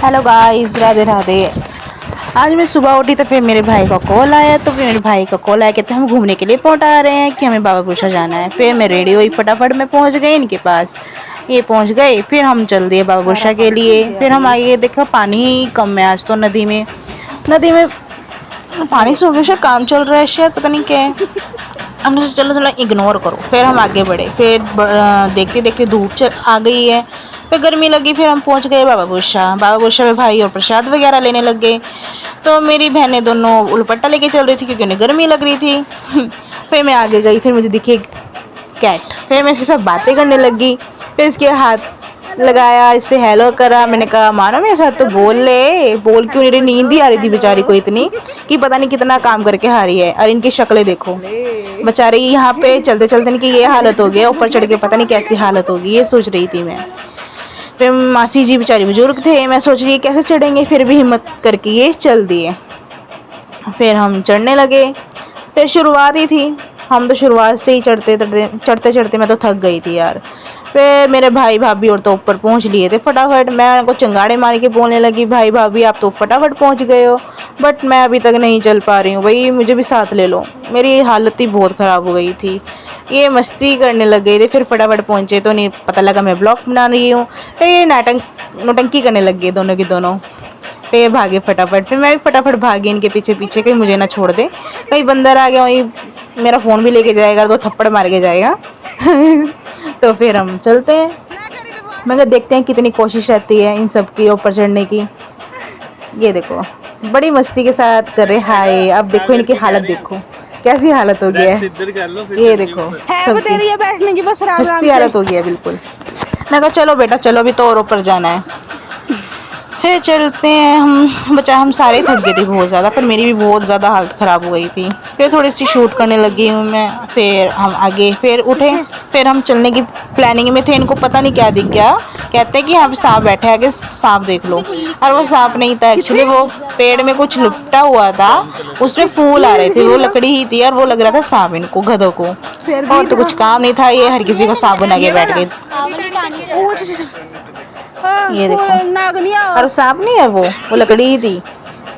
Hello guys, Radhe Radhe. आज मैं सुबह उठी तो फिर मेरे भाई का कॉल आया। कहते हम घूमने के लिए पहुंचा आ रहे हैं कि हमें बाबा पूछा जाना है। फिर मैं रेडी हुई, फटाफट मैं पहुंच गई इनके पास। ये पहुंच गए, फिर हम चल दिए बाबा पूछा के लिए। फिर हम आगे देखा पानी कम है आज तो नदी में पानी सूख गया। शायद काम चल रहा है, शायद पता नहीं क्या है। हमने सोचा चलो चलो इग्नोर करो। फिर हम आगे बढ़े। फिर देखते देखते धूप चल आ गई है। फिर गर्मी लगी। फिर हम पहुंच गए बाबा बुशा में भाई और प्रसाद वगैरह लेने लग गए। तो मेरी बहनें दोनों उलपट्टा लेके चल रही थी क्योंकि उन्हें गर्मी लग रही थी। फिर मैं आगे गई। फिर मुझे दिखी एक कैट। फिर मैं इसके साथ बातें करने लगी। फिर इसके हाथ लगाया, इससे हेलो करा। मैंने कहा मानो मेरे साथ तो बोल क्यों नहीं रही। नींद ही आ रही थी बेचारी को इतनी कि पता नहीं कितना काम करके हारी है। और इनकी शक्लें देखो बेचारी, यहाँ पे चलते चलते इनकी ये हालत हो गई। ऊपर चढ़ के पता नहीं कैसी हालत होगी, ये सोच रही थी मैं। फिर मासी जी बेचारी बुजुर्ग थे, मैं सोच रही कैसे चढ़ेंगे, फिर भी हिम्मत करके ये चल दिए। फिर हम चढ़ने लगे। फिर शुरुआत ही थी, हम तो शुरुआत से ही चढ़ते चढ़ते मैं तो थक गई थी यार। फिर मेरे भाई भाभी और तो ऊपर पहुंच लिए थे फटाफट। मैं उनको चंगाड़े मार के बोलने लगी, भाई भाभी आप तो फटाफट पहुंच गए हो, बट मैं अभी तक नहीं चल पा रही हूँ, भाई मुझे भी साथ ले लो। मेरी हालत ही बहुत ख़राब हो गई थी। ये मस्ती करने लग गए थे। फिर फटाफट पहुंचे तो नहीं पता लगा मैं ब्लॉग बना रही हूँ। फिर ये नौटंकी करने लग गए दोनों की दोनों। फिर भागे फटाफट। फिर मैं भी फटाफट भागी इनके पीछे पीछे, कहीं मुझे ना छोड़ दे। कहीं बंदर आ गया वहीं मेरा फ़ोन भी लेके जाएगा, तो थप्पड़ मार के जाएगा। तो फिर हम चलते हैं। मगर देखते हैं कितनी कोशिश रहती है इन सब की ऊपर चढ़ने की। ये देखो बड़ी मस्ती के साथ कर रहे। हाय अब देखो इनकी हालत देखो कैसी हालत हो गई है। ये देखो सब बैठने की बस हंसती हालत हो गई है बिल्कुल। मैं कहा चलो बेटा चलो, अभी तो और ऊपर जाना है। फिर चलते हैं हम सारे थक गए थे बहुत ज़्यादा, पर मेरी भी बहुत ज़्यादा हालत ख़राब हो गई थी। फिर थोड़ी सी शूट करने लगी हूँ मैं। फिर हम आगे फिर उठे। फिर हम चलने की प्लानिंग में थे। इनको पता नहीं क्या दिख गया, कहते हैं कि यहाँ पे सांप बैठा है, आगे सांप देख लो। और वो सांप नहीं था एक्चुअली, वो पेड़ में कुछ लिपटा हुआ था, उसमें फूल आ रहे थे, वो लकड़ी ही थी और वो लग रहा था सांप इनको, गधों को। और तो कुछ काम नहीं था, ये हर किसी को सांप बना के बैठ गए। ये देखो और सांप नहीं है, वो लकड़ी ही थी।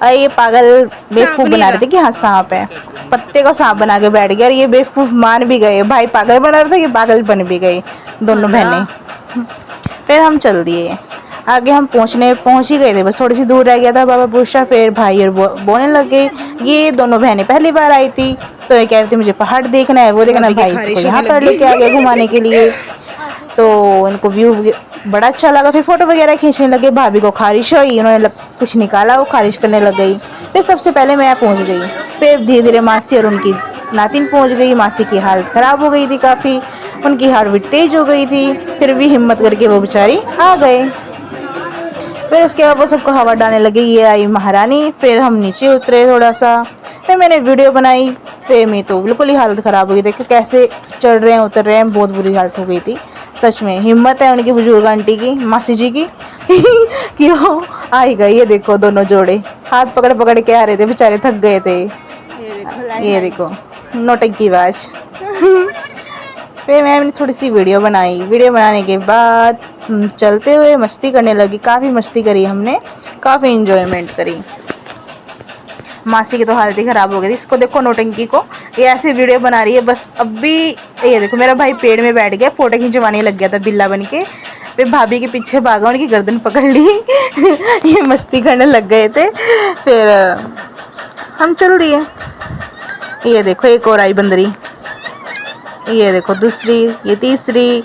अरे ये पागल बेवकूफ बना रहे थे कि हाँ सांप है, पत्ते को सांप बना के बैठ गया। और ये बेवकूफ मान भी गए, भाई पागल बना रहे थे, ये पागल बन भी गए दोनों बहनें। फिर हम चल दिए आगे। हम पहुंच ही गए थे, बस थोड़ी सी दूर रह गया था बाबा बुशा। फिर भाई और बोलने लगे, ये दोनों बहनें पहली बार आई थी तो ये कह रही थी मुझे पहाड़ देखना है, वो देखना। भाई इसको यहाँ पर लेके आ गए घुमाने के लिए। तो उनको व्यू बड़ा अच्छा लगा। फिर फोटो वगैरह खींचने लगे। भाभी को खारिश हुई, उन्होंने कुछ निकाला, वो खारिश करने लग गई। फिर सबसे पहले मैं पहुंच गई। फिर धीरे धीरे मासी और उनकी नातिन पहुंच गई। मासी की हालत ख़राब हो गई थी काफ़ी, उनकी हार्ट बीट तेज हो गई थी। फिर भी हिम्मत करके वो बेचारी आ गए। फिर उसके बाद वो सबको हवा डालने लगी, ये आई महारानी। फिर हम नीचे उतरे थोड़ा सा। फिर मैंने वीडियो बनाई। फिर मेरी तो बिल्कुल ही हालत ख़राब हो गई। देखो कैसे चढ़ रहे हैं उतर रहे हैं, बहुत बुरी हालत हो गई थी सच में। हिम्मत है उनकी बुजुर्ग आंटी की, मासी जी की कि वो आई गई। ये देखो दोनों जोड़े हाथ पकड़ पकड़ के आ रहे थे, बेचारे थक गए थे। ये देखो नौटंकी बाज। फिर मैंने थोड़ी सी वीडियो बनाई। वीडियो बनाने के बाद चलते हुए मस्ती करने लगी। काफ़ी मस्ती करी हमने, काफ़ी इंजॉयमेंट करी। मासी की तो हालत ही ख़राब हो गई थी। इसको देखो नौटंकी को, ये ऐसे वीडियो बना रही है बस। अभी ये देखो मेरा भाई पेड़ में बैठ गया, फ़ोटो खिंचवाने लग गया था बिल्ला बन के। फिर भाभी के पीछे भागा, उनकी गर्दन पकड़ ली। ये मस्ती करने लग गए थे। फिर हम चल दिए। ये देखो एक और आई बंदरी, ये देखो दूसरी, ये तीसरी,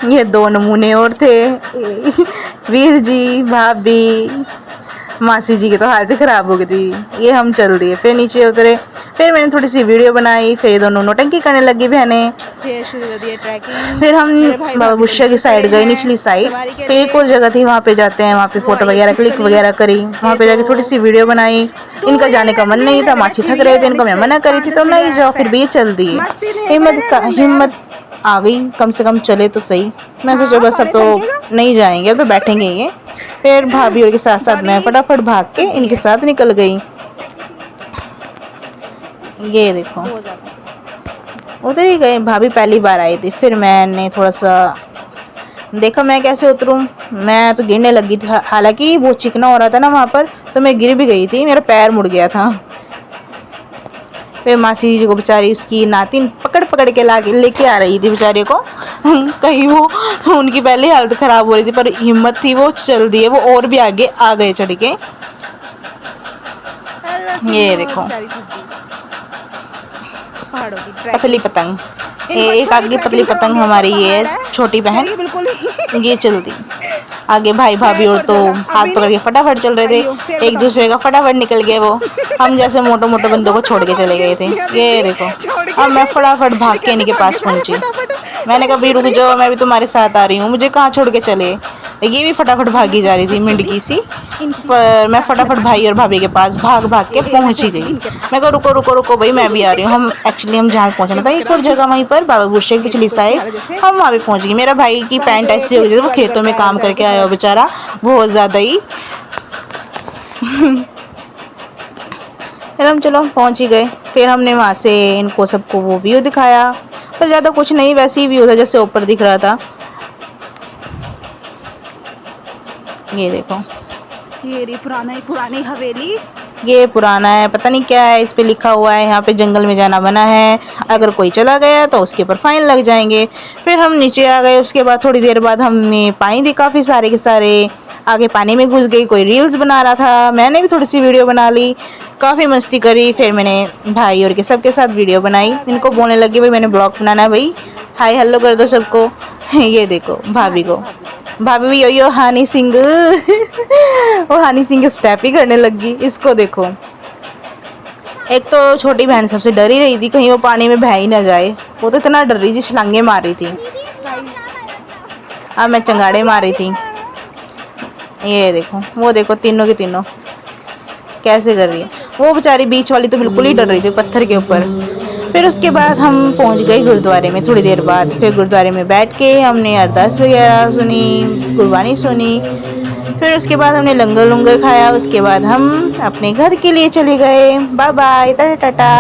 ये दो नमूने और थे। वीर जी, भाभी, मासी जी की तो हालत ख़राब हो गई थी। ये हम चल दिए। फिर नीचे उतरे। फिर मैंने थोड़ी सी वीडियो बनाई। फिर दोनों नौटंकी करने लगी बहनें। फिर शुरू कर दिया ट्रैकिंग। फिर हम बाबा बुशा की साइड गए, निचली साइड। फिर एक और जगह थी, वहाँ पे जाते हैं, वहाँ पे फ़ोटो वगैरह क्लिक वगैरह करी। वहाँ पे जाके थोड़ी सी वीडियो बनाई। इनका जाने का मन नहीं था, मासी थक रहे थे, इनको मैं मना करी थी तो नहीं जाओ, फिर भी ये चल दिए। हिम्मत आ गई, कम से कम चले तो सही। मैं सोचा बस अब तो नहीं जाएंगे, अब तो बैठेंगे ये। फिर भाभी और के साथ साथ मैं फटाफट भाग के इनके साथ निकल गई। ये देखो उधर ही गए, भाभी पहली बार आई थी। फिर मैंने थोड़ा सा देखो मैं कैसे उतरूँ, मैं तो गिरने लगी थी। हालांकि वो चिकना हो रहा था ना वहाँ पर, तो मैं गिर भी गई थी, मेरा पैर मुड़ गया था। फिर मासी जी को बेचारी उसकी नातिन पकड़ पकड़ के लेके आ रही थी बेचारे को कहीं वो उनकी पहले हालत ख़राब हो रही थी, पर हिम्मत थी, वो चल दिए, वो और भी आगे आ गए चढ़ के। ये देखो पतली पतंग, एक आगे पतली पतंग हमारी ये छोटी बहन, ये चलती आगे। भाई भाभी और तो हाथ पकड़ के फटाफट चल रहे थे, एक दूसरे का फटाफट निकल गए वो। हम जैसे मोटे मोटे बंदों को छोड़ के चले गए थे। ये देखो अब मैं फटाफट भाग के इनके पास पहुंची। मैंने कहा भाई रुक जाओ, मैं भी तुम्हारे साथ आ रही हूँ, मुझे कहाँ छोड़ के चले। ये भी फटाफट भागी जा रही थी मिंडकी सी, पर मैं फटाफट भाई और भाभी के पास भाग भाग के पहुंच ही गई। मैं कहा रुको रुको रुको भाई, मैं भी आ रही हूँ। हम जहाँ पहुंचना था एक और जगह वहीं पर बाबा बुर्शे की पिछली साइड, हम वहाँ पे पहुंच गए। मेरा भाई की पैंट ऐसी हो गई, वो खेतों में काम करके आया हो बेचारा, बहुत ज़्यादा ही। फिर हम चलो पहुंच ही गए। फिर हमने वहाँ से इनको सबको वो व्यू दिखाया, पर ज़्यादा कुछ नहीं, वैसे ही व्यू था जैसे ऊपर दिख रहा था। ये देखो ये रही पुरानी हवेली। ये पुराना है, पता नहीं क्या है, इस पे लिखा हुआ है यहाँ पे जंगल में जाना मना है, अगर कोई चला गया तो उसके ऊपर फाइन लग जाएंगे। फिर हम नीचे आ गए। उसके बाद थोड़ी देर बाद हमें पानी दिखा, काफ़ी सारे के सारे आगे पानी में घुस गई। कोई रील्स बना रहा था, मैंने भी थोड़ी सी वीडियो बना ली, काफ़ी मस्ती करी। फिर मैंने भाई और के सबके साथ वीडियो बनाई, इनको बोलने लगी भाई मैंने ब्लॉग बनाना है भाई, हाय हेलो कर दो सबको। ये देखो भाभी को, भाभी भी यो हानी सिंह वो हानी सिंह के स्टेप ही करने लगी। इसको देखो, एक तो छोटी बहन सबसे डर ही रही थी कहीं वो पानी में बह ही ना जाए, वो तो इतना डर रही थी, छलांगे मार रही थी। अब मैं चंगाड़े मार रही थी। ये देखो वो देखो तीनों की तीनों कैसे कर रही है। वो बेचारी बीच वाली तो बिल्कुल ही डर रही थी पत्थर के ऊपर। फिर उसके बाद हम पहुंच गए गुरुद्वारे में थोड़ी देर बाद। फिर गुरुद्वारे में बैठ के हमने अरदास वगैरह सुनी, गुरबानी सुनी। फिर उसके बाद हमने लंगर खाया। उसके बाद हम अपने घर के लिए चले गए। Bye bye, tata Tata.